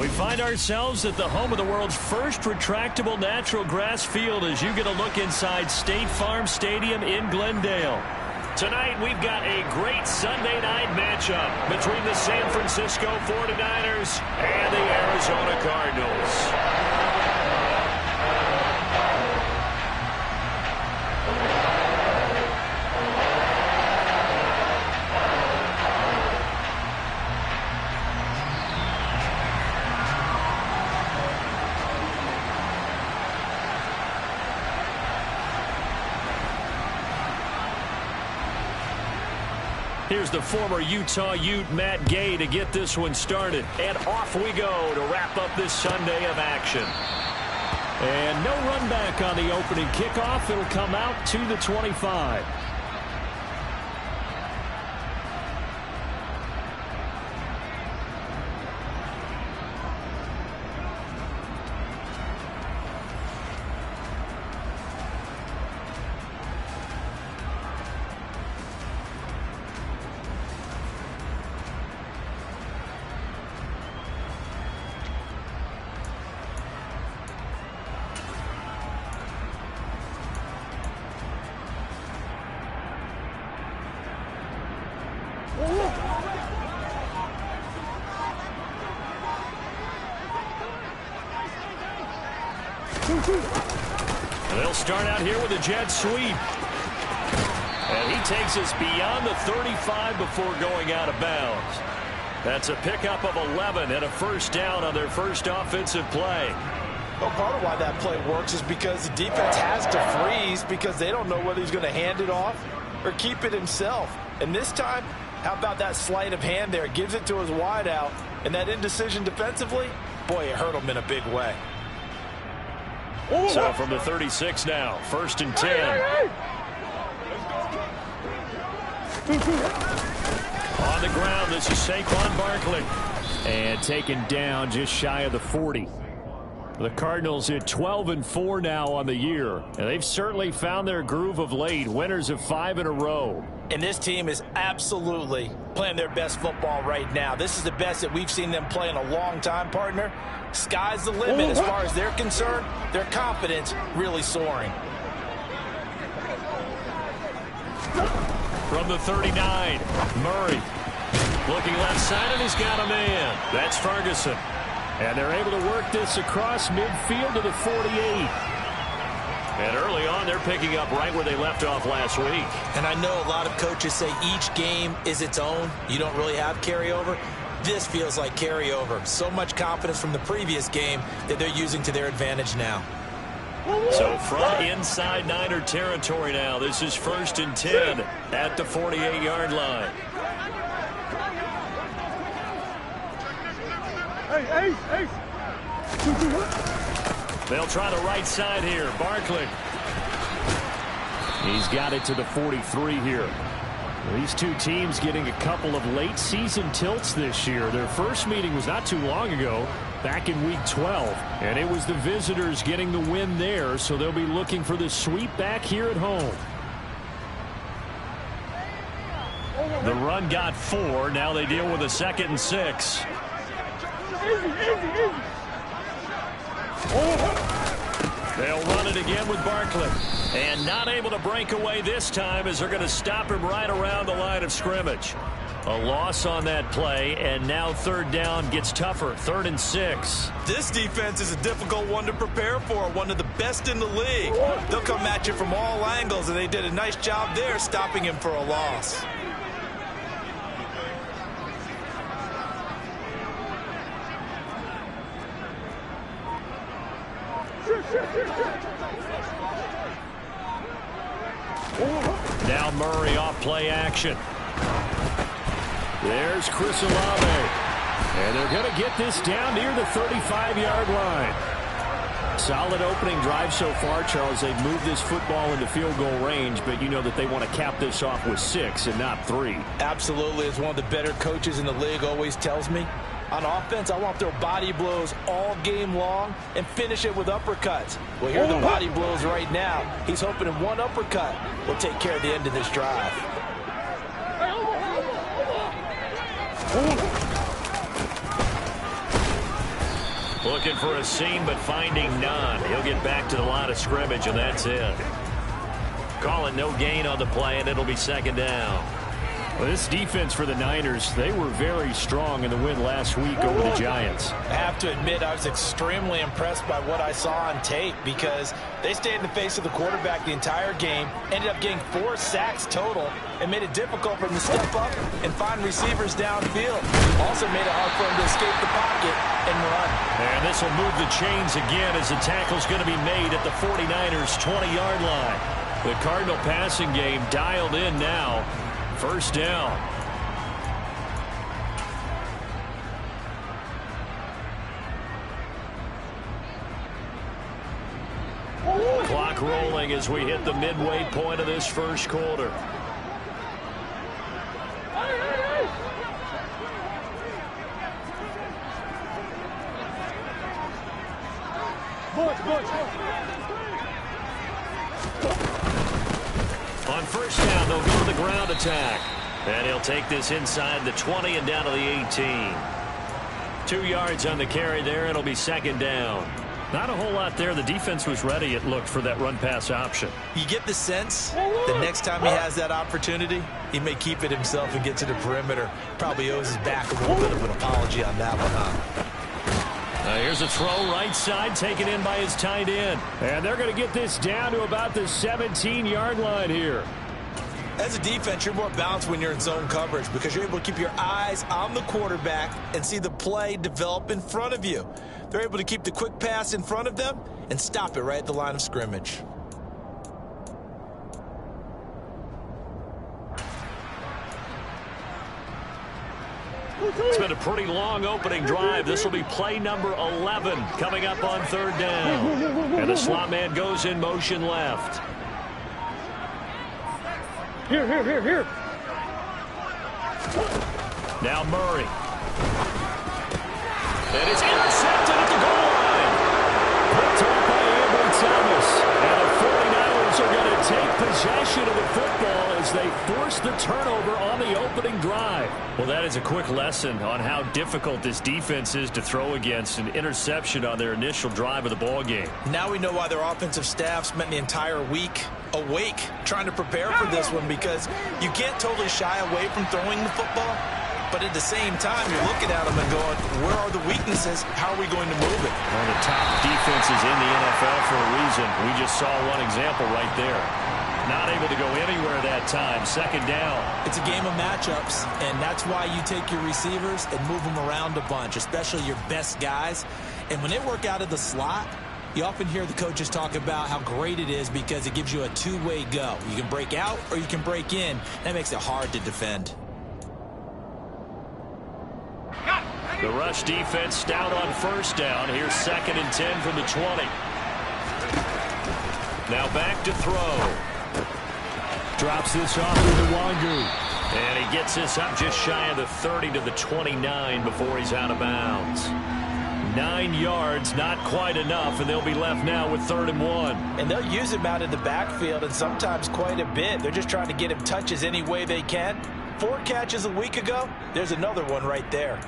We find ourselves at the home of the world's first retractable natural grass field as you get a look inside State Farm Stadium in Glendale. Tonight, we've got a great Sunday night matchup between the San Francisco 49ers and the Arizona Cardinals. Here's the former Utah Ute Matt Gay to get this one started. And off we go to wrap up this Sunday of action. And no run back on the opening kickoff. It'll come out to the 25. They'll start out here with a jet sweep. And he takes us beyond the 35 before going out of bounds. That's a pickup of 11 and a first down on their first offensive play. Well, part of why that play works is because the defense has to freeze because they don't know whether he's going to hand it off or keep it himself. And this time, how about that sleight of hand there? Gives it to his wideout. And that indecision defensively, boy, it hurt him in a big way. So from the 36 now, 1st and 10. On the ground, this is Saquon Barkley. And taken down just shy of the 40. The Cardinals at 12-4 now on the year. And they've certainly found their groove of late. Winners of 5 in a row. And this team is absolutely playing their best football right now. This is the best that we've seen them play in a long time, partner. Sky's the limit as far as they're concerned. Their confidence really soaring. From the 39, Murray. Looking left side, and he's got a man. That's Ferguson. And they're able to work this across midfield to the 48. And early on, they're picking up right where they left off last week. And I know a lot of coaches say each game is its own. You don't really have carryover. This feels like carryover. So much confidence from the previous game that they're using to their advantage now. So from inside Niner territory now, this is 1st and 10 at the 48-yard line. They'll try the right side here. Barkley. He's got it to the 43 here. These two teams getting a couple of late season tilts this year. Their first meeting was not too long ago, back in week 12. And it was the visitors getting the win there, so they'll be looking for the sweep back here at home. The run got 4. Now they deal with a 2nd and 6. They'll run it again with Barkley. And not able to break away this time as they're going to stop him right around the line of scrimmage. A loss on that play, and now 3rd down gets tougher. 3rd and 6. This defense is a difficult one to prepare for, one of the best in the league. They'll come at you from all angles, and they did a nice job there stopping him for a loss. Now Murray off play action. There's Chris Olave. And they're going to get this down near the 35-yard line. Solid opening drive so far, Charles. They've moved this football into field goal range, but you know that they want to cap this off with 6 and not 3. Absolutely. As one of the better coaches in the league always tells me, on offense, I want to throw body blows all game long and finish it with uppercuts. Well, here are the body blows right now. He's hoping in one uppercut will take care of the end of this drive. Looking for a seam, but finding none. He'll get back to the line of scrimmage, and that's it. Calling no gain on the play, and it'll be second down. Well, this defense for the Niners, they were very strong in the win last week over the Giants. I have to admit, I was extremely impressed by what I saw on tape because they stayed in the face of the quarterback the entire game, ended up getting 4 sacks total, and made it difficult for him to step up and find receivers downfield. Also made it hard for him to escape the pocket and run. And this will move the chains again as the tackle's going to be made at the 49ers' 20-yard line. The Cardinal passing game dialed in now. First down. Clock rolling as we hit the midway point of this first quarter. On first down, they'll go to the ground attack. And he'll take this inside the 20 and down to the 18. 2 yards on the carry there. It'll be second down. Not a whole lot there. The defense was ready, it looked, for that run-pass option. You get the sense that next time he has that opportunity, he may keep it himself and get to the perimeter. Probably owes his back a little bit of an apology on that one, huh? Here's a throw right side taken in by his tight end. And they're going to get this down to about the 17-yard line here. As a defense, you're more balanced when you're in zone coverage because you're able to keep your eyes on the quarterback and see the play develop in front of you. They're able to keep the quick pass in front of them and stop it right at the line of scrimmage. It's been a pretty long opening drive. This will be play number 11 coming up on third down. And the slot man goes in motion left. Here. Now Murray. And it's intercepted at the goal line. Picked up by Ambry Thomas. And the 49ers are going to take possession of the football as they force the turnover on the opening drive. Well, that is a quick lesson on how difficult this defense is to throw against. An interception on their initial drive of the ball game. Now we know why their offensive staff spent the entire week awake trying to prepare for this one, because you can't totally shy away from throwing the football, but at the same time you're looking at them and going, where are the weaknesses? How are we going to move it? One of the top defenses in the NFL for a reason. We just saw one example right there. Not able to go anywhere that time. Second down. It's a game of matchups, and that's why you take your receivers and move them around a bunch, especially your best guys. And when they work out of the slot, you often hear the coaches talk about how great it is because it gives you a two-way go. You can break out or you can break in. That makes it hard to defend. The rush defense stout on first down. Here's 2nd and 10 from the 20. Now back to throw. Drops this off to Nwangu. And he gets this up just shy of the 30 to the 29 before he's out of bounds. 9 yards, not quite enough, and they'll be left now with 3rd and 1. And they'll use him out of the backfield, and sometimes quite a bit. They're just trying to get him touches any way they can. 4 catches a week ago. There's another one right there.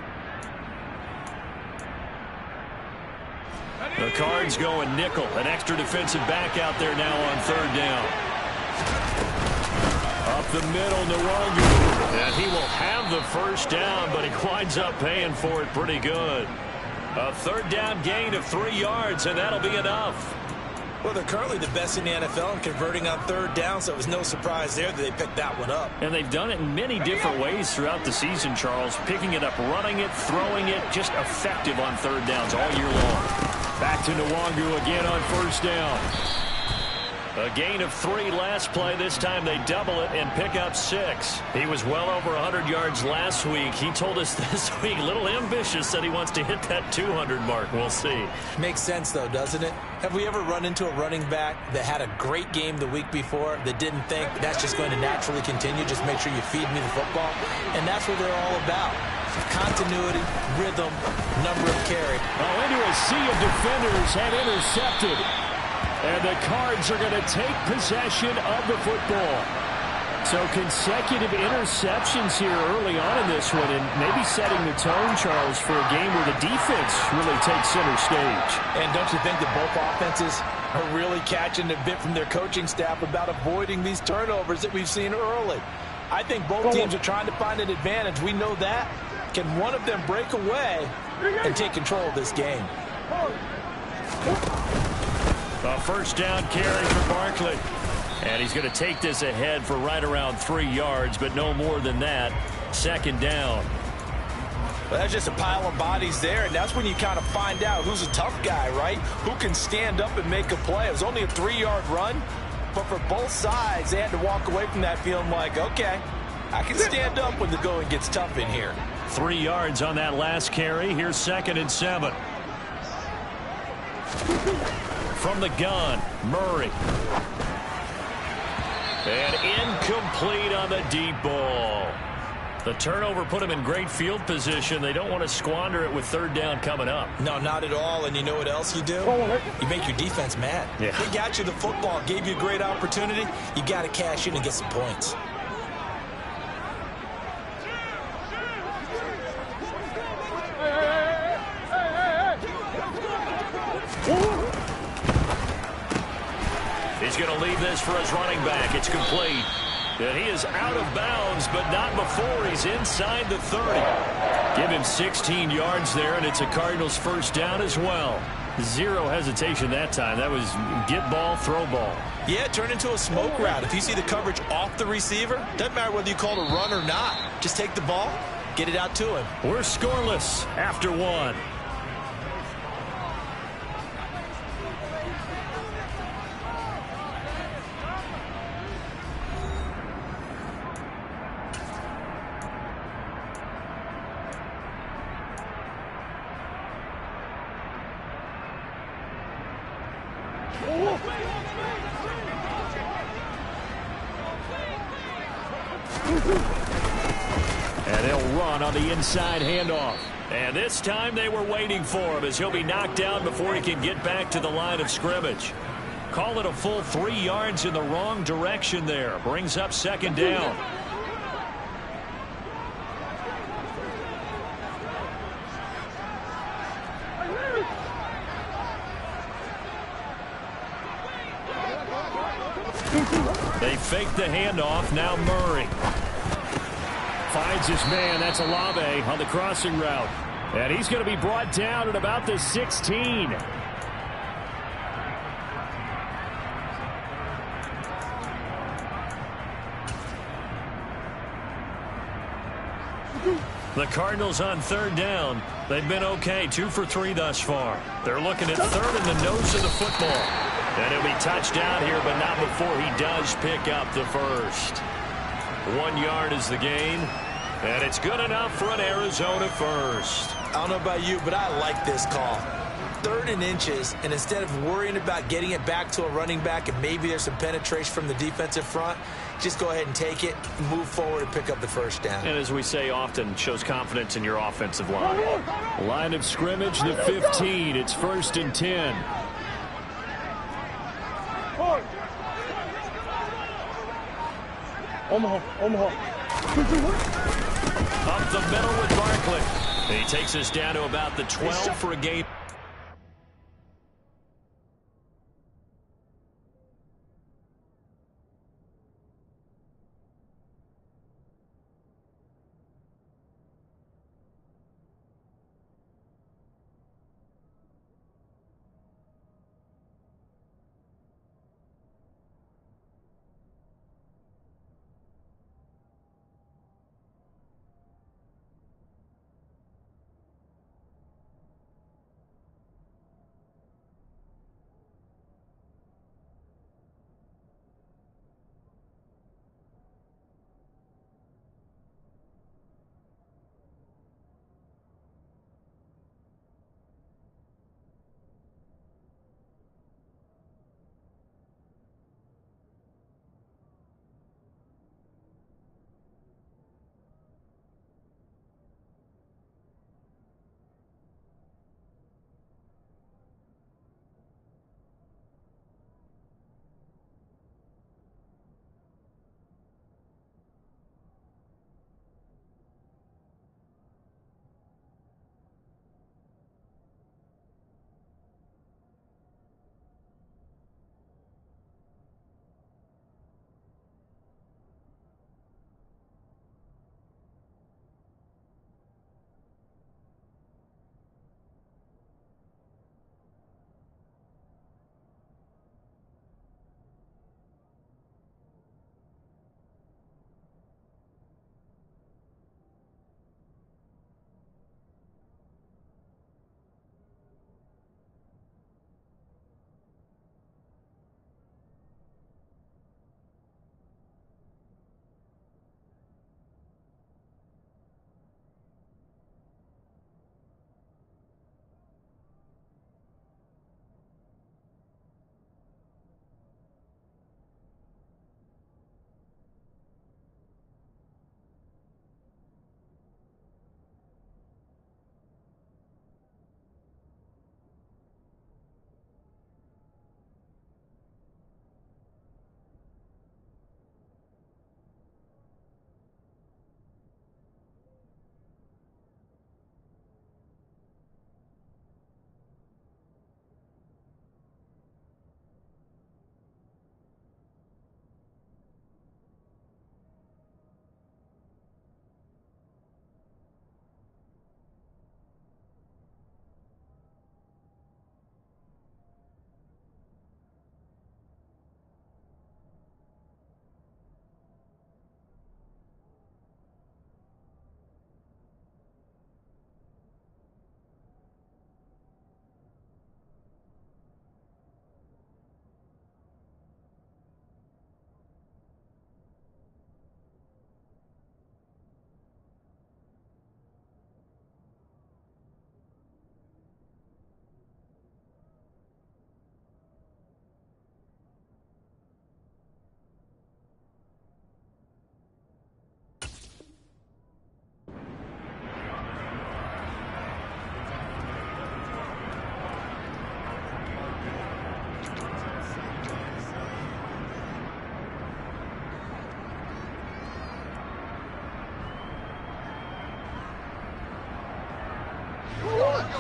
The Cards going nickel. An extra defensive back out there now on 3rd down. Up the middle, Nwangu. And he will have the first down, but he winds up paying for it pretty good. A 3rd down gain of 3 yards, and that'll be enough. Well, they're currently the best in the NFL in converting on 3rd down, so it was no surprise there that they picked that one up. And they've done it in many different ways throughout the season, Charles. Picking it up, running it, throwing it, just effective on 3rd downs all year long. Back to Nwangu again on first down. A gain of 3 last play. This time they double it and pick up 6. He was well over 100 yards last week. He told us this week, a little ambitious, said he wants to hit that 200 mark. We'll see. Makes sense, though, doesn't it? Have we ever run into a running back that had a great game the week before that didn't think that's just going to naturally continue? Just make sure you feed me the football. And that's what they're all about. Continuity, rhythm, number of carry. Oh, into a sea of defenders and intercepted. And the Cards are going to take possession of the football. So consecutive interceptions here early on in this one, and maybe setting the tone, Charles, for a game where the defense really takes center stage. And don't you think that both offenses are really catching a bit from their coaching staff about avoiding these turnovers that we've seen early? I think both teams are trying to find an advantage. We know that. Can one of them break away and take control of this game? A first down carry for Barkley. And he's going to take this ahead for right around 3 yards, but no more than that. Second down. Well, that's just a pile of bodies there, and that's when you kind of find out who's a tough guy, right? Who can stand up and make a play. It was only a 3-yard run, but for both sides, they had to walk away from that feeling like, okay, I can stand up when the going gets tough in here. 3 yards on that last carry. Here's 2nd and 7. From the gun, Murray. And incomplete on the deep ball. The turnover put him in great field position. They don't want to squander it with 3rd down coming up. No, not at all. And you know what else you do? You make your defense mad. Yeah. They got you the football, gave you a great opportunity. You got to cash in and get some points. He's going to leave this for his running back. It's complete. And he is out of bounds, but not before he's inside the 30. Give him 16 yards there, and it's a Cardinals first down as well. Zero hesitation that time. That was get ball, throw ball. Yeah, turn into a smoke route. If you see the coverage off the receiver, doesn't matter whether you call it a run or not. Just take the ball, get it out to him. We're scoreless after 1. And they'll run on the inside handoff. And this time they were waiting for him as he'll be knocked down before he can get back to the line of scrimmage. Call it a full 3 yards in the wrong direction there. Brings up 2nd down. They fake the handoff. Now Murray finds his man. That's Olave on the crossing route. And he's going to be brought down at about the 16. The Cardinals on 3rd down. They've been okay, 2 for 3 thus far. They're looking at 3rd in the nose of the football. And he'll be touched down here, but not before he does pick up the first. 1 yard is the gain, and it's good enough for an Arizona first. I don't know about you, but I like this call. 3rd and inches, and instead of worrying about getting it back to a running back and maybe there's some penetration from the defensive front, just go ahead and take it, move forward, and pick up the first down. And as we say often, shows confidence in your offensive line. Line of scrimmage, the 15. It's 1st and 10. Omaha. Up the middle with Barkley. He takes us down to about the 12 for a game.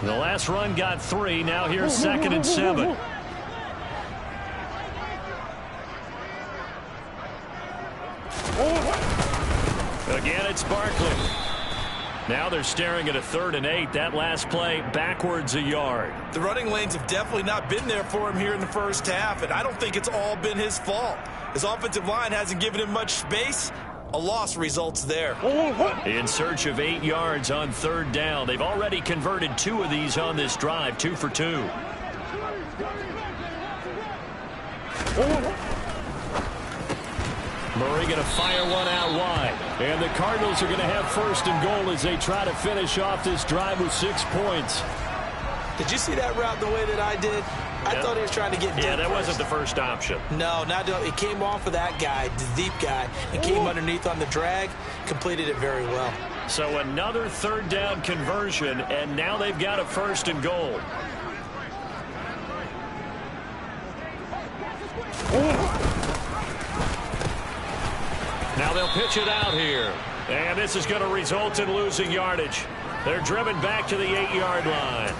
The last run got 3. Now here's 2nd and 7. Again, it's Barkley. Now they're staring at a 3rd and 8. That last play backwards a yard. The running lanes have definitely not been there for him here in the first half, and I don't think it's all been his fault. His offensive line hasn't given him much space. A loss results there. In search of 8 yards on 3rd down. They've already converted 2 of these on this drive, 2 for 2. Murray going to fire one out wide. And the Cardinals are going to have 1st and goal as they try to finish off this drive with 6 points. Did you see that route the way that I did? I thought he was trying to get deep. Yeah, that wasn't the first option. No, it came off of that guy, the deep guy, and came underneath on the drag, completed it very well. So another 3rd down conversion, and now they've got a 1st and goal. Now they'll pitch it out here. And this is going to result in losing yardage. They're driven back to the 8-yard line.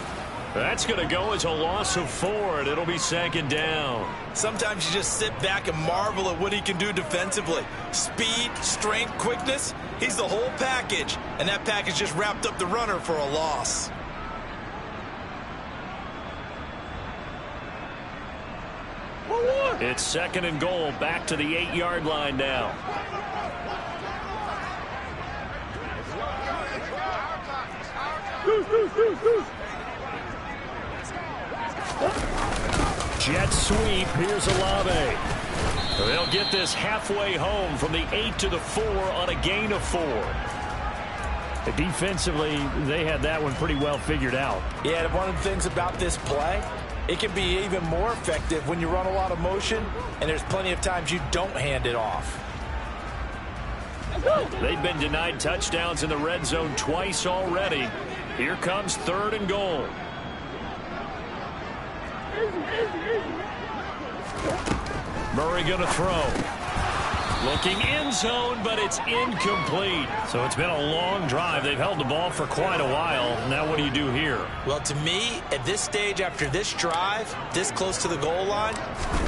That's going to go as a loss of 4, and it'll be 2nd down. Sometimes you just sit back and marvel at what he can do defensively. Speed, strength, quickness, he's the whole package. And that package just wrapped up the runner for a loss. It's 2nd and goal, back to the 8-yard line now. Jet sweep. Here's Olave. They'll get this halfway home from the 8 to the 4 on a gain of 4. Defensively, they had that one pretty well figured out. Yeah, one of the things about this play, it can be even more effective when you run a lot of motion, and there's plenty of times you don't hand it off. They've been denied touchdowns in the red zone twice already. Here comes 3rd and goal. Murray going to throw. Looking end zone, but it's incomplete. So it's been a long drive. They've held the ball for quite a while. Now what do you do here? Well, to me, at this stage, after this drive, this close to the goal line,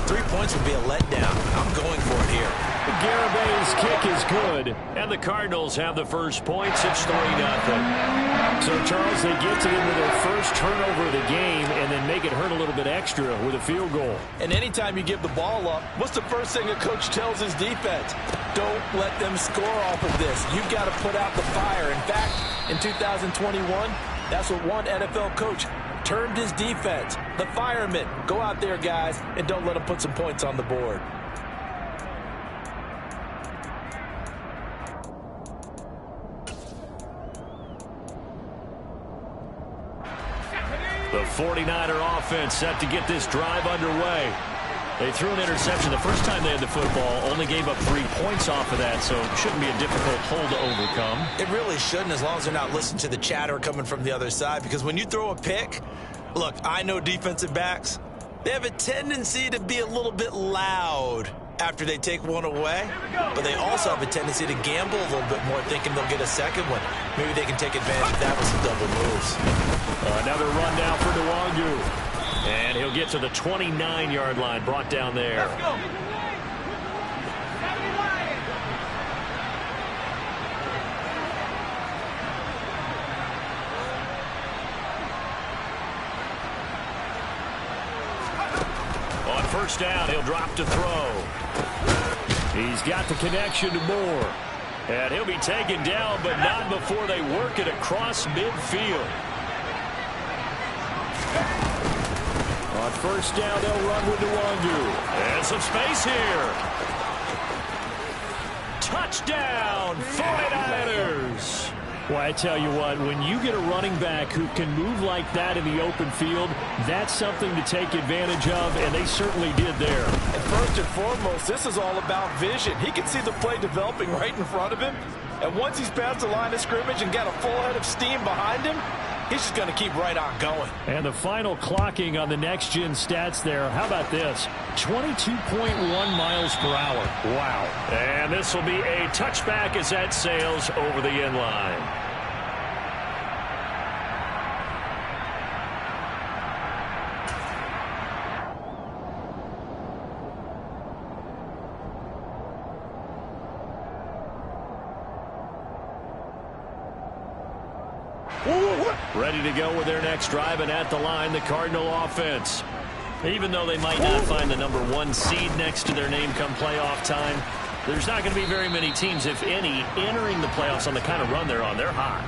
3 points would be a letdown. I'm going for it here. Garabay's kick is good. And the Cardinals have the first points. It's 3-0. So, Charles, they get to into their first turnover of the game and then make it hurt a little bit extra with a field goal. And anytime you give the ball up, what's the first thing a coach tells his defense? Don't let them score off of this. You've got to put out the fire. In fact, in 2021, that's what one NFL coach termed his defense. The firemen. Go out there, guys, and don't let them put some points on the board. The 49er offense set to get this drive underway. They threw an interception the first time they had the football, only gave up 3 points off of that, so it shouldn't be a difficult hole to overcome. It really shouldn't, as long as they're not listening to the chatter coming from the other side, because when you throw a pick, look, I know defensive backs, they have a tendency to be a little bit loud after they take one away, but they also have a tendency to gamble a little bit more, thinking they'll get a second one. Maybe they can take advantage of that with some double moves. Another run down for Nwangu. And he'll get to the 29-yard line, brought down there. Let's go. On first down, he'll drop to throw. He's got the connection to Moore. And he'll be taken down, but not before they work it across midfield. On first down, they'll run with Nwangu. And some space here. Touchdown, 49ers. Well, I tell you what, when you get a running back who can move like that in the open field, that's something to take advantage of, and they certainly did there. And first and foremost, this is all about vision. He can see the play developing right in front of him, and once he's past the line of scrimmage and got a full head of steam behind him, he's just going to keep right on going. And the final clocking on the next-gen stats there, how about this? 22.1 miles per hour. Wow. And this will be a touchback as that sails over the end line. Ready to go with their next drive, and at the line, the Cardinal offense. Even though they might not find the #1 seed next to their name come playoff time, there's not going to be very many teams, if any, entering the playoffs on the kind of run they're on. They're hot.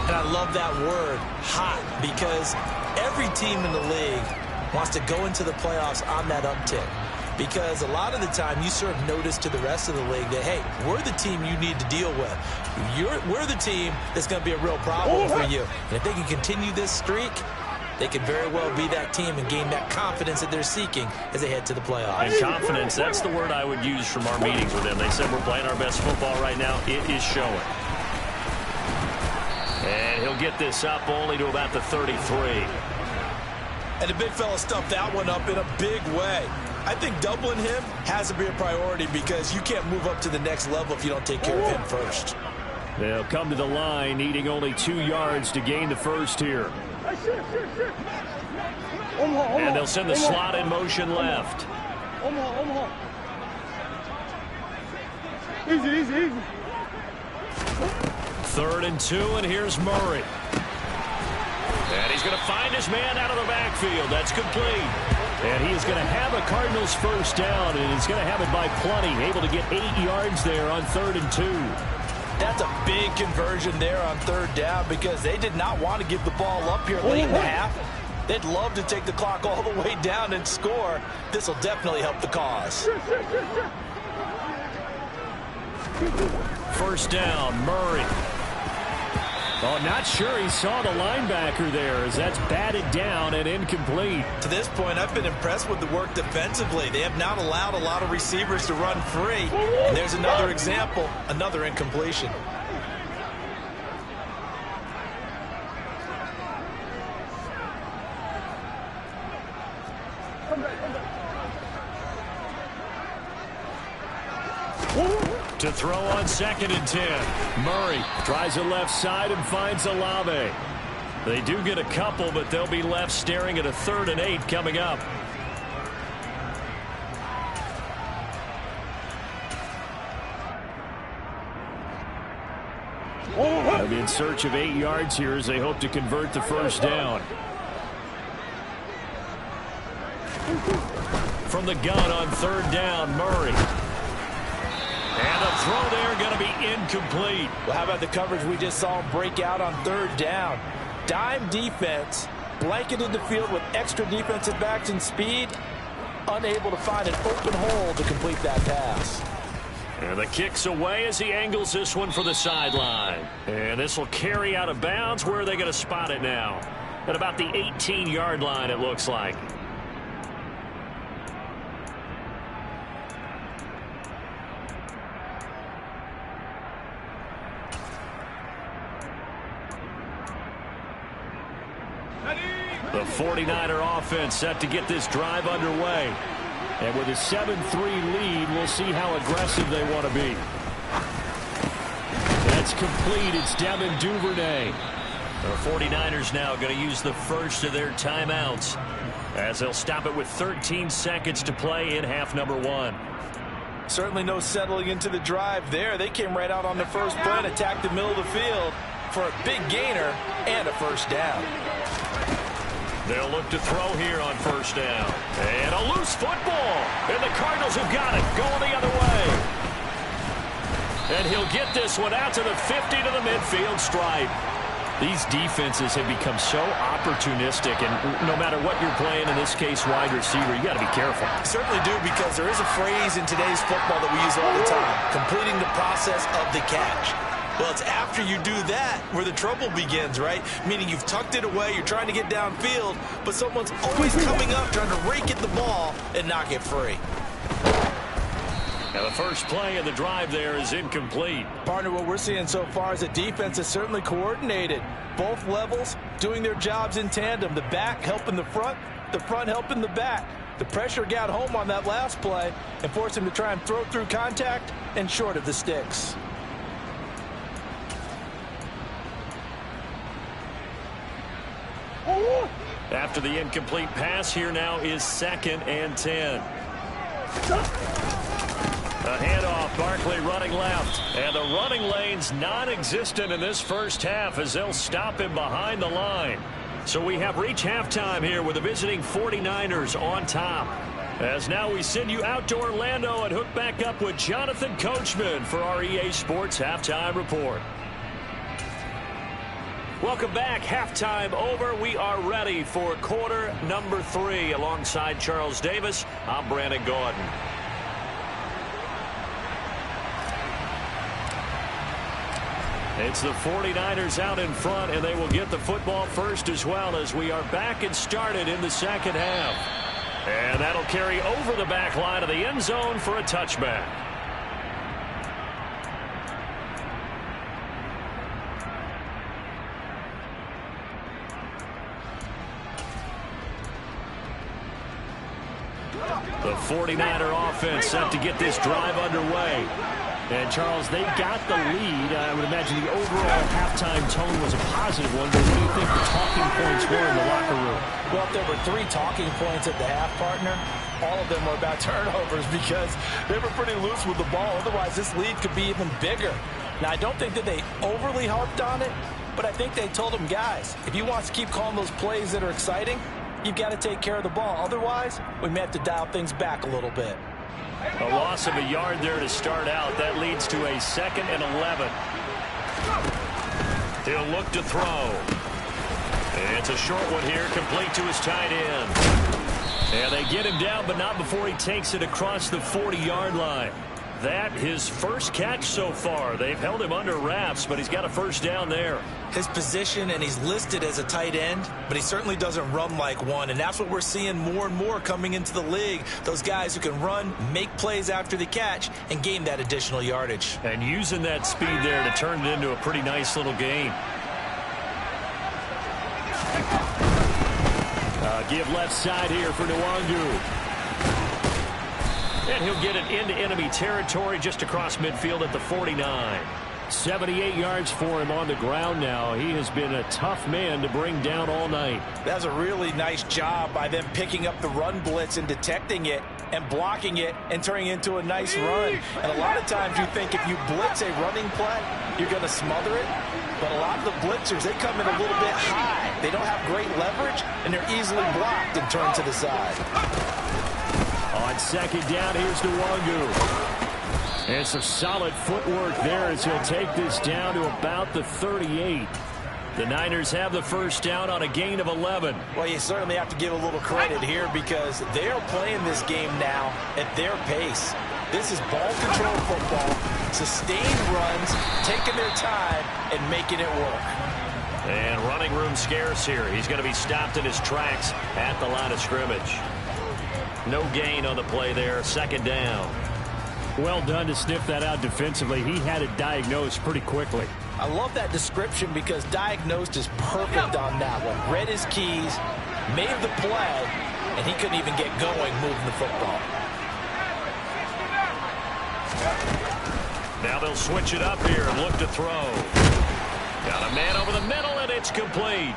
And I love that word, hot, because every team in the league wants to go into the playoffs on that uptick. Because a lot of the time you serve notice to the rest of the league that, hey, we're the team you need to deal with. We're the team that's going to be a real problem for you. And if they can continue this streak, they could very well be that team and gain that confidence that they're seeking as they head to the playoffs. And confidence, that's the word I would use from our meetings with them. They said we're playing our best football right now. It is showing. And he'll get this up only to about the 33. And the big fella stuffed that one up in a big way. I think doubling him has to be a priority because you can't move up to the next level if you don't take care of him first. They'll come to the line, needing only 2 yards to gain the first here. And they'll send the slot in motion left. Easy. 3rd and 2, and here's Murray. And he's going to find his man out of the backfield. That's complete. And he is going to have a Cardinals first down, and he's going to have it by plenty. Able to get 8 yards there on 3rd and 2. That's a big conversion there on 3rd down because they did not want to give the ball up here late in the half. They'd love to take the clock all the way down and score. This will definitely help the cause. First down, Murray. Oh, not sure he saw the linebacker there as that's batted down and incomplete. To this point, I've been impressed with the work defensively. They have not allowed a lot of receivers to run free. And there's another example, another incompletion. To throw on 2nd and 10. Murray tries the left side and finds Olave. They do get a couple, but they'll be left staring at a 3rd and 8 coming up. They'll be in search of 8 yards here as they hope to convert the first down. From the gun on 3rd down, Murray. And the throw there going to be incomplete. Well, how about the coverage we just saw him break out on 3rd down? Dime defense, blanketed the field with extra defensive backs and speed, unable to find an open hole to complete that pass. And the kick's away as he angles this one for the sideline. And this will carry out of bounds. Where are they going to spot it now? At about the 18-yard line, it looks like. The 49er offense set to get this drive underway. And with a 7-3 lead, we'll see how aggressive they want to be. That's complete. It's Devin Duvernay. The 49ers now going to use the first of their timeouts as they'll stop it with 13 seconds to play in half number 1. Certainly no settling into the drive there. They came right out on the first play and attacked the middle of the field for a big gainer and a first down. They'll look to throw here on first down. And a loose football. And the Cardinals have got it. Going the other way. And he'll get this one out to the 50 to the midfield stripe. These defenses have become so opportunistic, and no matter what you're playing, in this case wide receiver, you got to be careful. You certainly do, because there is a phrase in today's football that we use all the time: completing the process of the catch. Well, it's after you do that where the trouble begins, right? Meaning you've tucked it away, you're trying to get downfield, but someone's always coming up trying to rake at the ball and knock it free. Now the first play of the drive there is incomplete. Partner, what we're seeing so far is a defense is certainly coordinated. Both levels doing their jobs in tandem. The back helping the front helping the back. The pressure got home on that last play and forced him to try and throw through contact and short of the sticks. After the incomplete pass, here now is 2nd and 10. A handoff, Barkley running left. And the running lane's non-existent in this first half as they'll stop him behind the line. So we have reached halftime here with the visiting 49ers on top. As now we send you out to Orlando and hook back up with Jonathan Coachman for our EA Sports Halftime Report. Welcome back. Halftime over. We are ready for quarter number 3. Alongside Charles Davis, I'm Brandon Gordon. It's the 49ers out in front, and they will get the football first as well as we are back and started in the second half. And that'll carry over the back line of the end zone for a touchback. The 49er offense set to get this drive underway. And, Charles, they got the lead. I would imagine the overall halftime tone was a positive one. But what do you think the talking points were in the locker room? Well, if there were 3 talking points at the half, partner, all of them were about turnovers because they were pretty loose with the ball. Otherwise, this lead could be even bigger. Now, I don't think that they overly harped on it, but I think they told them, guys, if you want to keep calling those plays that are exciting, you've got to take care of the ball. Otherwise, we may have to dial things back a little bit. A loss of a yard there to start out. That leads to a 2nd and 11. He'll look to throw. It's a short one here, complete to his tight end. And they get him down, but not before he takes it across the 40-yard line. That his first catch so far. They've held him under wraps, but he's got a first down there. His position, and he's listed as a tight end, but he certainly doesn't run like one, and that's what we're seeing more and more coming into the league. Those guys who can run, make plays after the catch, and gain that additional yardage. And using that speed there to turn it into a pretty nice little gain. Give left side here for Nwangu. And he'll get it into enemy territory just across midfield at the 49. 78 yards for him on the ground now. He has been a tough man to bring down all night. That's a really nice job by them picking up the run blitz and detecting it and blocking it and turning it into a nice run. And a lot of times you think if you blitz a running play, you're going to smother it. But a lot of the blitzers, they come in a little bit high. They don't have great leverage, and they're easily blocked and turned to the side. On second down, here's Nwangu. And some solid footwork there as he'll take this down to about the 38. The Niners have the first down on a gain of 11. Well, you certainly have to give a little credit here because they are playing this game now at their pace. This is ball control football, sustained runs, taking their time, and making it work. And running room scarce here. He's going to be stopped in his tracks at the line of scrimmage. No gain on the play there. Second down. Well done to sniff that out defensively. He had it diagnosed pretty quickly. I love that description because diagnosed is perfect on that one. Read his keys, made the play, and he couldn't even get going moving the football. Now they'll switch it up here and look to throw. Got a man over the middle, and it's complete.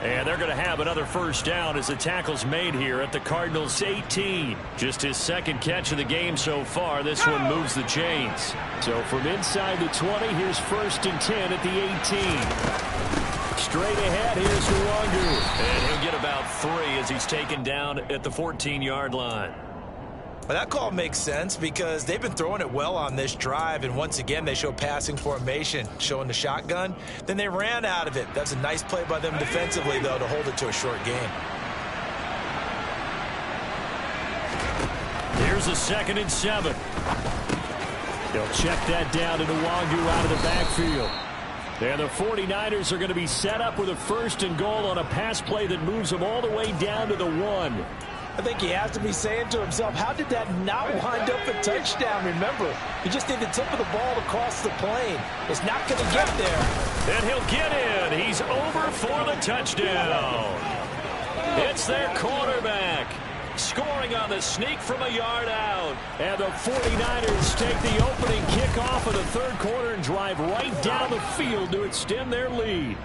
And they're going to have another first down as the tackle's made here at the Cardinals' 18. Just his second catch of the game so far. This one moves the chains. So from inside the 20, here's 1st and 10 at the 18. Straight ahead, here's Nwangu. And he'll get about 3 as he's taken down at the 14-yard line. Well, that call makes sense because they've been throwing it well on this drive, and once again they show passing formation, showing the shotgun. Then they ran out of it. That's a nice play by them defensively, though, to hold it to a short game. Here's a 2nd and 7. They'll check that down to Nwangu out of the backfield. And the 49ers are going to be set up with a 1st and goal on a pass play that moves them all the way down to the 1. I think he has to be saying to himself, how did that not wind up a touchdown? Remember, you just need the tip of the ball to cross the plane. It's not going to get there. And he'll get in. He's over for the touchdown. It's their quarterback. Scoring on the sneak from a yard out. And the 49ers take the opening kickoff of the 3rd quarter and drive right down the field to extend their lead.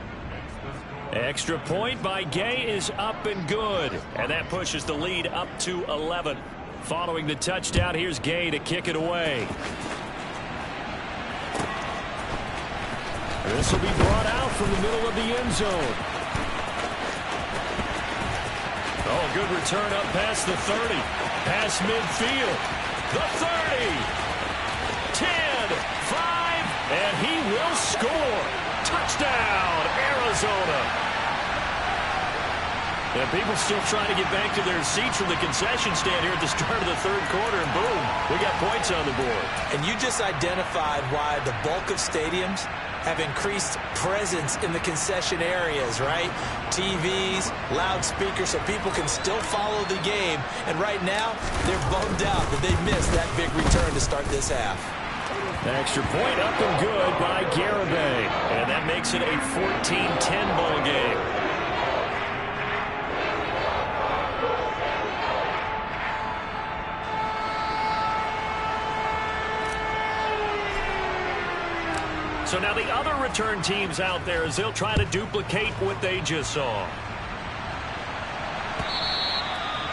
Extra point by Gay is up and good. And that pushes the lead up to 11. Following the touchdown, here's Gay to kick it away. This will be brought out from the middle of the end zone. Oh, good return up past the 30. Past midfield. The 30. 10, 5, and he will score. Touchdown, Arizona. And people still trying to get back to their seats from the concession stand here at the start of the third quarter, and boom, we got points on the board. And you just identified why the bulk of stadiums have increased presence in the concession areas, right? TVs, loudspeakers, so people can still follow the game. And right now, they're bummed out that they missed that big return to start this half. Extra point up and good by Garibay. And that makes it a 14-10 ball game. So now the other return teams out there as they'll try to duplicate what they just saw.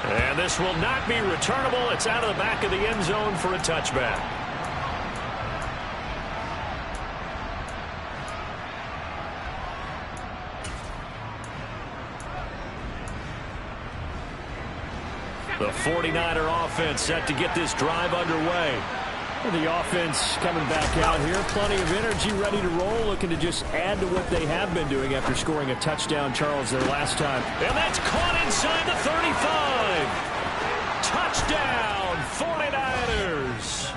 And this will not be returnable. It's out of the back of the end zone for a touchback. The 49er offense set to get this drive underway. The offense coming back out here. Plenty of energy, ready to roll, looking to just add to what they have been doing after scoring a touchdown, Charles, their last time. And that's caught inside the 35. Touchdown, 49ers.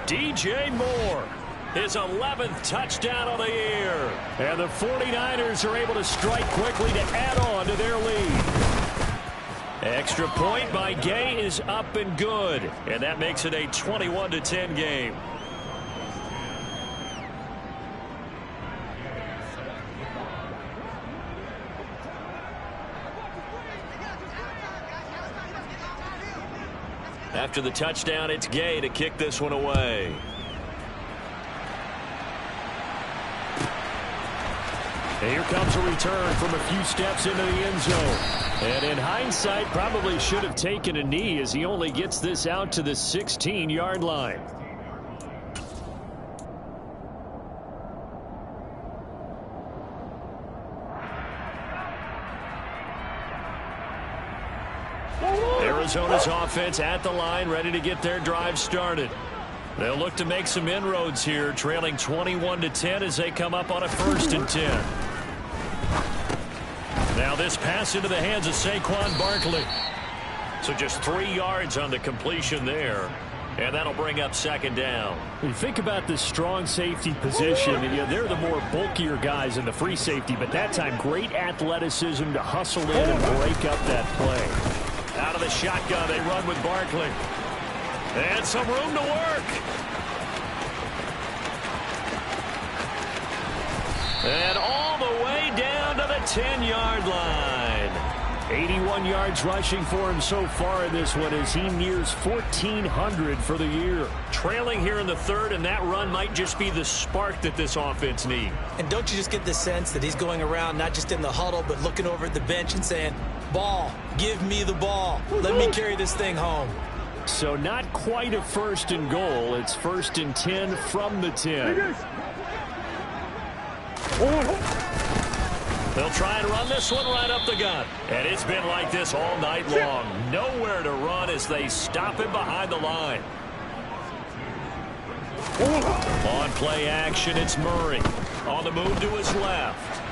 DJ Moore. His 11th touchdown of the year. And the 49ers are able to strike quickly to add on to their lead. Extra point by Gay is up and good. And that makes it a 21-10 game. After the touchdown, it's Gay to kick this one away. And here comes a return from a few steps into the end zone. And in hindsight, probably should have taken a knee as he only gets this out to the 16-yard line. Arizona's offense at the line, ready to get their drive started. They'll look to make some inroads here, trailing 21-10 as they come up on a 1st and 10. Now this pass into the hands of Saquon Barkley. So just 3 yards on the completion there. And that'll bring up 2nd down. When you think about this strong safety position, they're the more bulkier guys in the free safety, but that time great athleticism to hustle in and break up that play. Out of the shotgun, they run with Barkley. And some room to work. And all the way down to the 10-yard line. 81 yards rushing for him so far in this one as he nears 1,400 for the year. Trailing here in the 3rd, and that run might just be the spark that this offense needs. And don't you just get the sense that he's going around not just in the huddle but looking over at the bench and saying, ball, give me the ball. Let me carry this thing home. So not quite a 1st and goal. It's 1st and 10 from the 10. They'll try and run this one right up the gut. And it's been like this all night long. Nowhere to run as they stop him behind the line. On play action, it's Murray. On the move to his left.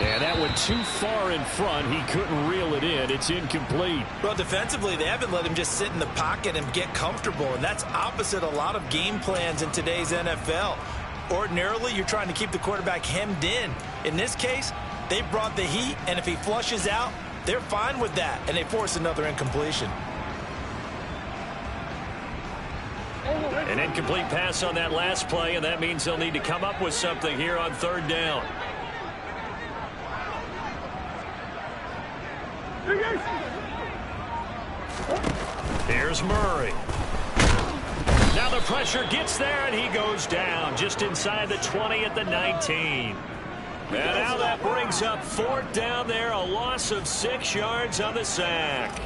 And that went too far in front. He couldn't reel it in. It's incomplete. Well, defensively, they haven't let him just sit in the pocket and get comfortable. And that's opposite a lot of game plans in today's NFL. Ordinarily, you're trying to keep the quarterback hemmed in. In this case, they brought the heat, and if he flushes out, they're fine with that, and they force another incompletion. An incomplete pass on that last play, and that means they'll need to come up with something here on 3rd down. Here's Murray. Now the pressure gets there, and he goes down just inside the 20 at the 19. And now that brings up 4th down there, a loss of 6 yards on the sack.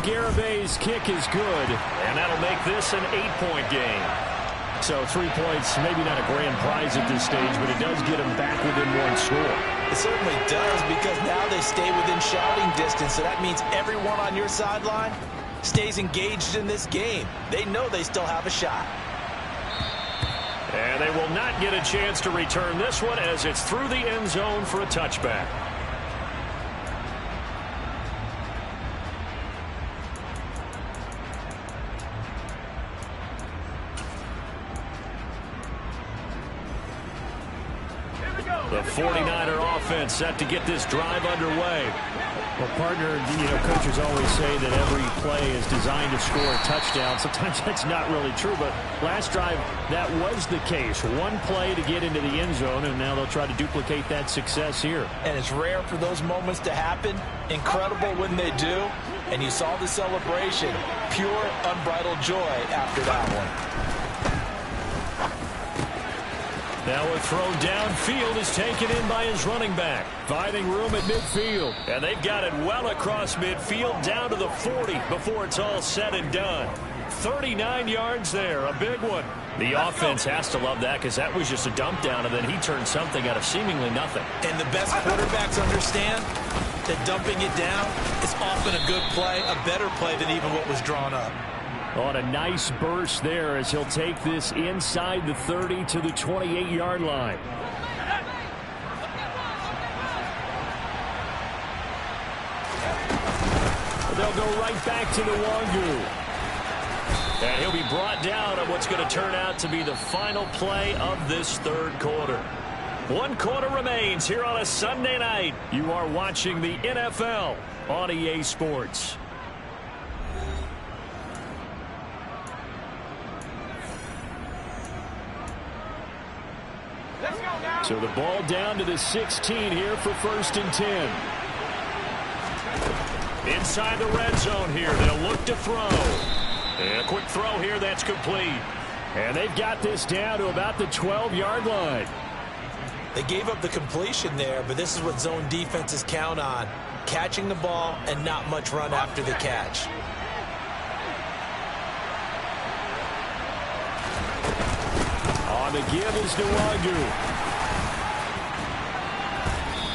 Garibay's kick is good. And that'll make this an 8-point game. So 3 points, maybe not a grand prize at this stage, but it does get them back within one score. It certainly does, because now they stay within shouting distance, so that means everyone on your sideline stays engaged in this game. They know they still have a shot. And they will not get a chance to return this one as it's through the end zone for a touchback. The 49er offense set to get this drive underway. Well, partner, coaches always say that every play is designed to score a touchdown. Sometimes that's not really true, but last drive, that was the case. One play to get into the end zone, and now they'll try to duplicate that success here. And it's rare for those moments to happen. Incredible when they do. And you saw the celebration. Pure, unbridled joy after that one. Now a throw downfield is taken in by his running back. Finding room at midfield. And they've got it well across midfield down to the 40 before it's all said and done. 39 yards there, a big one. The offense has to love that because that was just a dump down, and then he turned something out of seemingly nothing. And the best quarterbacks understand that dumping it down is often a good play, a better play than even what was drawn up. On a nice burst there as he'll take this inside the 30 to the 28-yard line. They'll go right back to the Wangu. And he'll be brought down on what's going to turn out to be the final play of this third quarter. 1 quarter remains here on a Sunday night. You are watching the NFL on EA Sports. So the ball down to the 16 here for 1st and 10. Inside the red zone here, they'll look to throw. And a quick throw here, that's complete. And they've got this down to about the 12-yard line. They gave up the completion there, but this is what zone defenses count on. Catching the ball and not much run after the catch. On the give is Nwangu.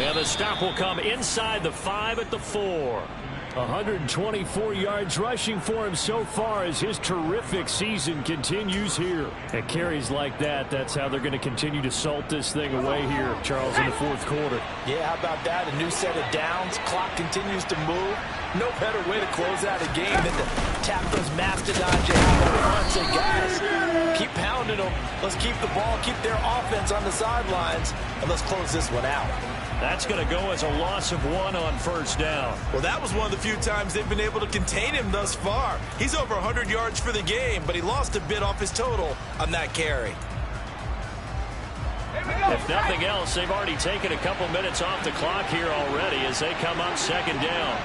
And the stop will come inside the 5 at the 4. 124 yards rushing for him so far as his terrific season continues here. And carries like that, that's how they're going to continue to salt this thing away here, Charles, in the 4th quarter. Yeah, how about that? A new set of downs. Clock continues to move. No better way to close out a game than to tap those mastodons you have up front and say, guys, keep pounding them. Let's keep the ball, keep their offense on the sidelines, and let's close this one out. That's going to go as a loss of 1 on 1st down. Well, that was one of the few times they've been able to contain him thus far. He's over 100 yards for the game, but he lost a bit off his total on that carry. If nothing else, they've already taken a couple minutes off the clock here already as they come up 2nd down.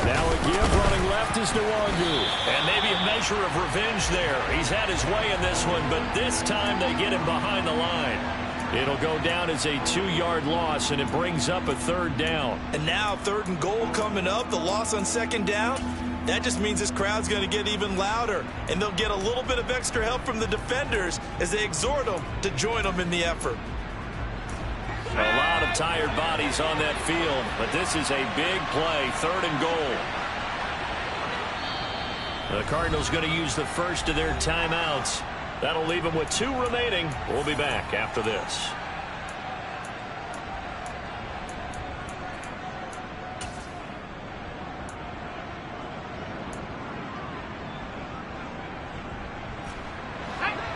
Now a give running left is Nwangu. And maybe a measure of revenge there. He's had his way in this one, but this time they get him behind the line. It'll go down as a 2-yard loss, and it brings up a 3rd down. And now 3rd and goal coming up, the loss on 2nd down. That just means this crowd's going to get even louder, and they'll get a little bit of extra help from the defenders as they exhort them to join them in the effort. A lot of tired bodies on that field, but this is a big play, 3rd and goal. The Cardinals going to use the first of their timeouts. That'll leave them with 2 remaining. We'll be back after this.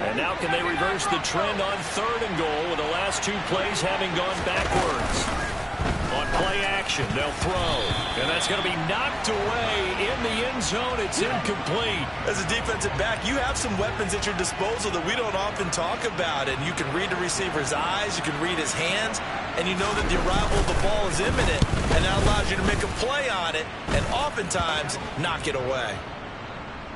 And now can they reverse the trend on 3rd and goal with the last 2 plays having gone backwards? On play action, they'll throw. And that's going to be knocked away in the end zone. It's incomplete. As a defensive back, you have some weapons at your disposal that we don't often talk about. And you can read the receiver's eyes, you can read his hands, and you know that the arrival of the ball is imminent. And that allows you to make a play on it and oftentimes knock it away.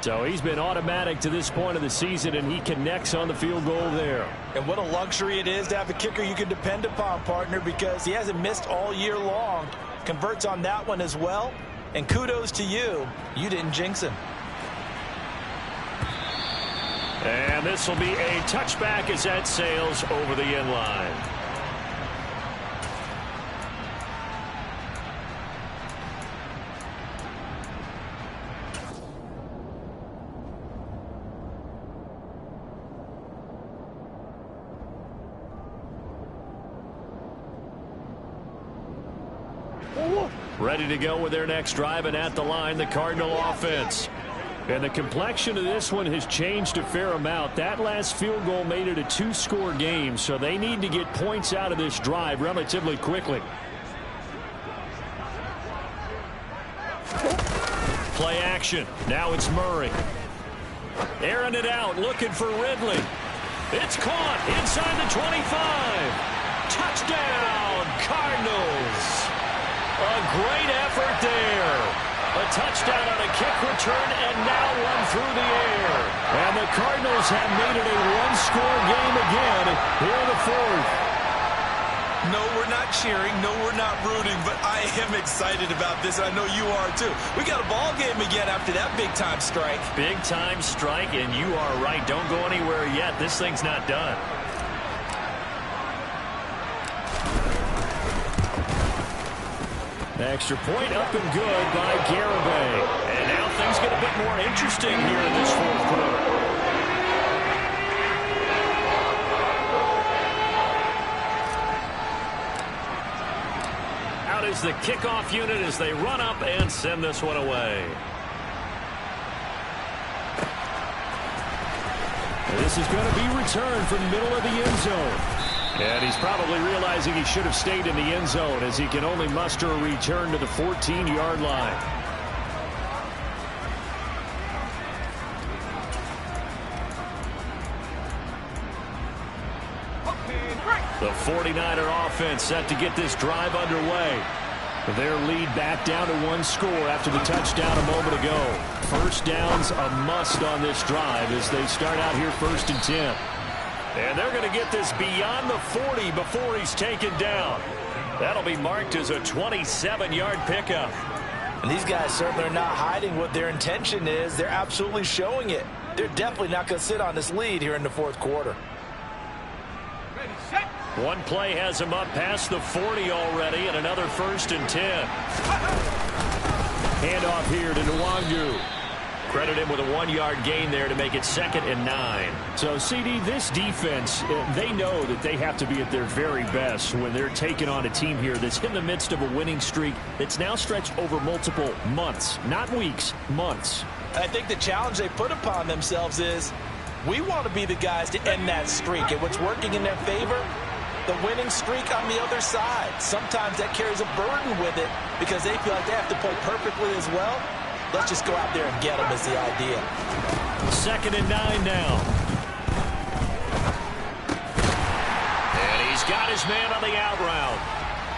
So he's been automatic to this point of the season, and he connects on the field goal there. And what a luxury it is to have a kicker you can depend upon, partner, because he hasn't missed all year long. Converts on that one as well. And kudos to you. You didn't jinx him. And this will be a touchback as that sails over the end line. Ready to go with their next drive, and at the line, the Cardinal offense. And the complexion of this one has changed a fair amount. That last field goal made it a two-score game, so they need to get points out of this drive relatively quickly. Play action. Now it's Murray. Airing it out, looking for Ridley. It's caught inside the 25. Touchdown, Cardinals. A great effort there. A touchdown on a kick return, and now one through the air. And the Cardinals have made it a one-score game again here in the fourth. No, we're not cheering. No, we're not rooting, but I am excited about this. I know you are, too. We got a ball game again after that big-time strike. Big-time strike, and you are right. Don't go anywhere yet. This thing's not done. Extra point up and good by Garibay. And now things get a bit more interesting here in this fourth quarter. Out is the kickoff unit as they run up and send this one away. This is going to be returned from the middle of the end zone. And he's probably realizing he should have stayed in the end zone as he can only muster a return to the 14-yard line. The 49er offense set to get this drive underway. Their lead back down to one score after the touchdown a moment ago. First down's a must on this drive as they start out here 1st and 10. And they're going to get this beyond the 40 before he's taken down. That'll be marked as a 27-yard pickup. And these guys certainly are not hiding what their intention is. They're absolutely showing it. They're definitely not going to sit on this lead here in the fourth quarter. One play has him up past the 40 already, and another 1st and 10. Handoff here to Nwangu. Credit him with a 1-yard gain there to make it 2nd and 9. So, CD, this defense, they know that they have to be at their very best when they're taking on a team here that's in the midst of a winning streak that's now stretched over multiple months, not weeks, months. I think the challenge they put upon themselves is we want to be the guys to end that streak. And what's working in their favor? The winning streak on the other side. Sometimes that carries a burden with it because they feel like they have to play perfectly as well. Let's just go out there and get them is the idea. 2nd and 9 now. And he's got his man on the out route.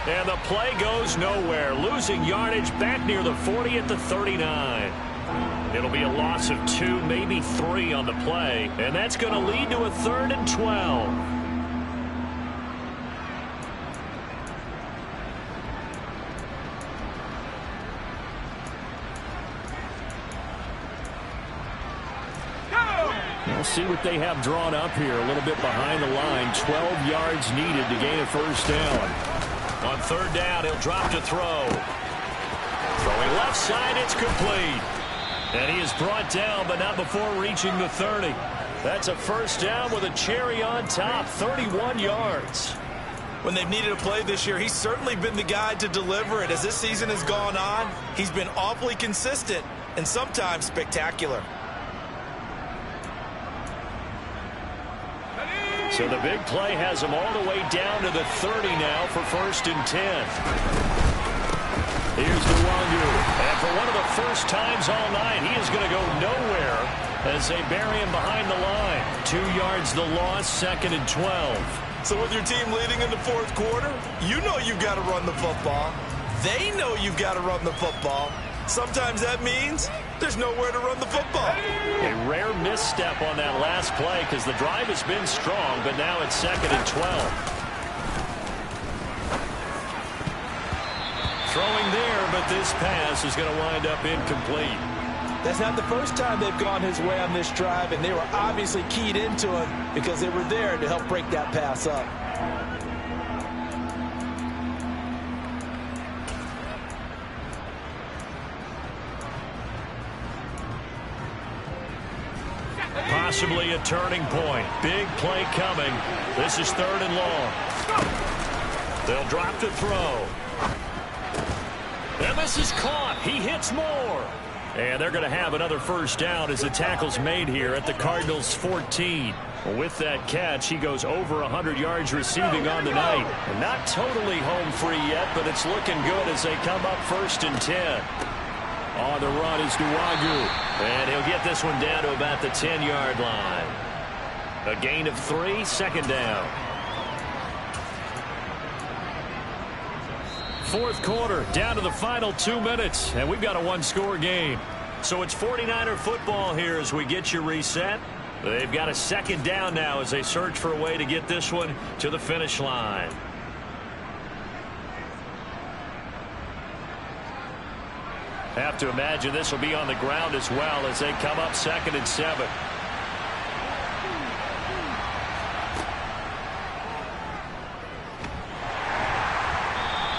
And the play goes nowhere. Losing yardage back near the 40 at the 39. It'll be a loss of 2, maybe 3 on the play. And that's going to lead to a 3rd and 12. We'll see what they have drawn up here. A little bit behind the line. 12 yards needed to gain a 1st down. On 3rd down, he'll drop to throw. Throwing left side, it's complete. And he is brought down, but not before reaching the 30. That's a 1st down with a cherry on top. 31 yards. When they've needed a play this year, he's certainly been the guy to deliver it. As this season has gone on, he's been awfully consistent and sometimes spectacular. So the big play has him all the way down to the 30 now for 1st and 10. Here's Nwangu. And for one of the first times all night, he is going to go nowhere as they bury him behind the line. 2 yards the loss, 2nd and 12. So with your team leading in the fourth quarter, you know you've got to run the football. They know you've got to run the football. Sometimes that means there's nowhere to run the football. A rare misstep on that last play because the drive has been strong, but now it's 2nd and 12. Throwing there, but but this pass is going to wind up incomplete. That's not the first time they've gone his way on this drive, and they were obviously keyed into him because they were there to help break that pass up. Possibly a turning point. Big play coming. This is 3rd and long. They'll drop to throw. And this is caught. He hits more. And they're going to have another first down as the tackle's made here at the Cardinals' 14. With that catch, he goes over 100 yards receiving on the night. Not totally home free yet, but it's looking good as they come up 1st and 10. On the run is Nwangu. And he'll get this one down to about the 10-yard line. A gain of 3, 2nd down. 4th quarter, down to the final 2 minutes, and we've got a one-score game. So it's 49er football here as we get you reset. They've got a 2nd down now as they search for a way to get this one to the finish line. Have to imagine this will be on the ground as well as they come up 2nd and 7.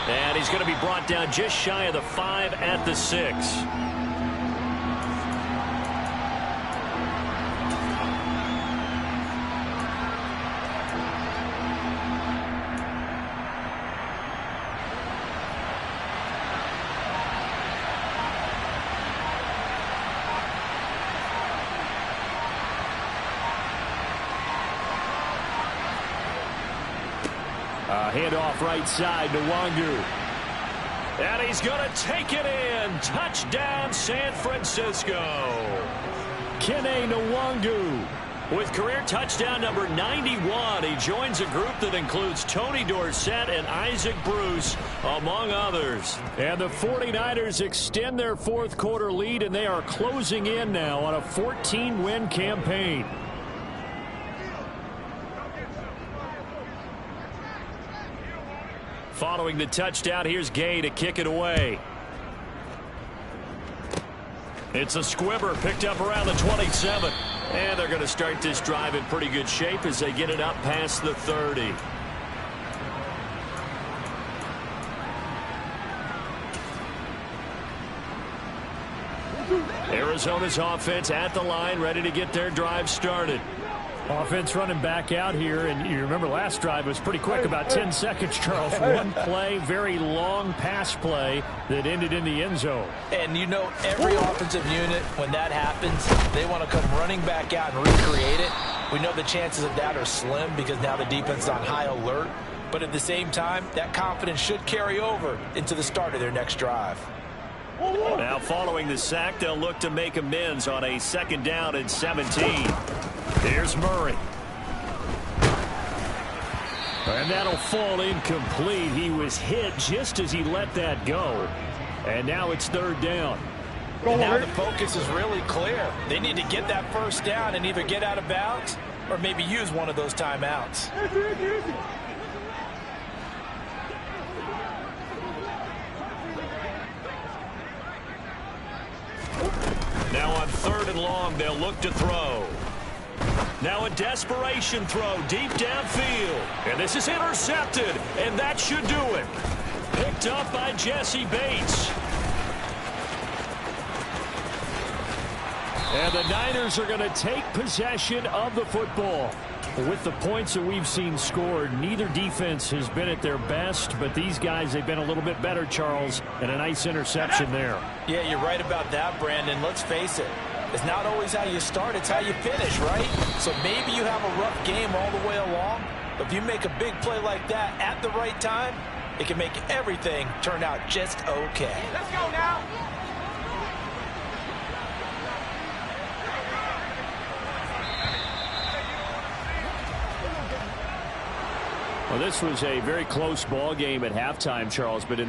And he's going to be brought down just shy of the 5 at the 6. Handoff right side to Nwangu. And he's going to take it in. Touchdown, San Francisco. Kene Nwangu with career touchdown number 91. He joins a group that includes Tony Dorsett and Isaac Bruce, among others. And the 49ers extend their 4th quarter lead, and they are closing in now on a 14-win campaign. Following the touchdown, here's Gay to kick it away. It's a squibber picked up around the 27. And they're going to start this drive in pretty good shape as they get it up past the 30. Arizona's offense at the line, ready to get their drive started. Offense running back out here, and you remember last drive was pretty quick, about 10 seconds, Charles. One play, very long pass play that ended in the end zone. And you know every offensive unit, when that happens, they want to come running back out and recreate it. We know the chances of that are slim because now the defense is on high alert. But at the same time, that confidence should carry over into the start of their next drive. Now following the sack, they'll look to make amends on a 2nd down and 17. Here's Murray. And that'll fall incomplete. He was hit just as he let that go. And now it's 3rd down. And now the focus is really clear. They need to get that first down and either get out of bounds or maybe use one of those timeouts. Now on 3rd and long, they'll look to throw. Now a desperation throw deep downfield. And this is intercepted. And that should do it. Picked up by Jesse Bates. And the Niners are going to take possession of the football. With the points that we've seen scored, neither defense has been at their best, but these guys, they've been a little bit better, Charles, and a nice interception there. Yeah, you're right about that, Brandon. Let's face it. It's not always how you start, it's how you finish, right? So maybe you have a rough game all the way along, but if you make a big play like that at the right time, it can make everything turn out just okay. Let's go now. Well, this was a very close ball game at halftime, Charles, but in the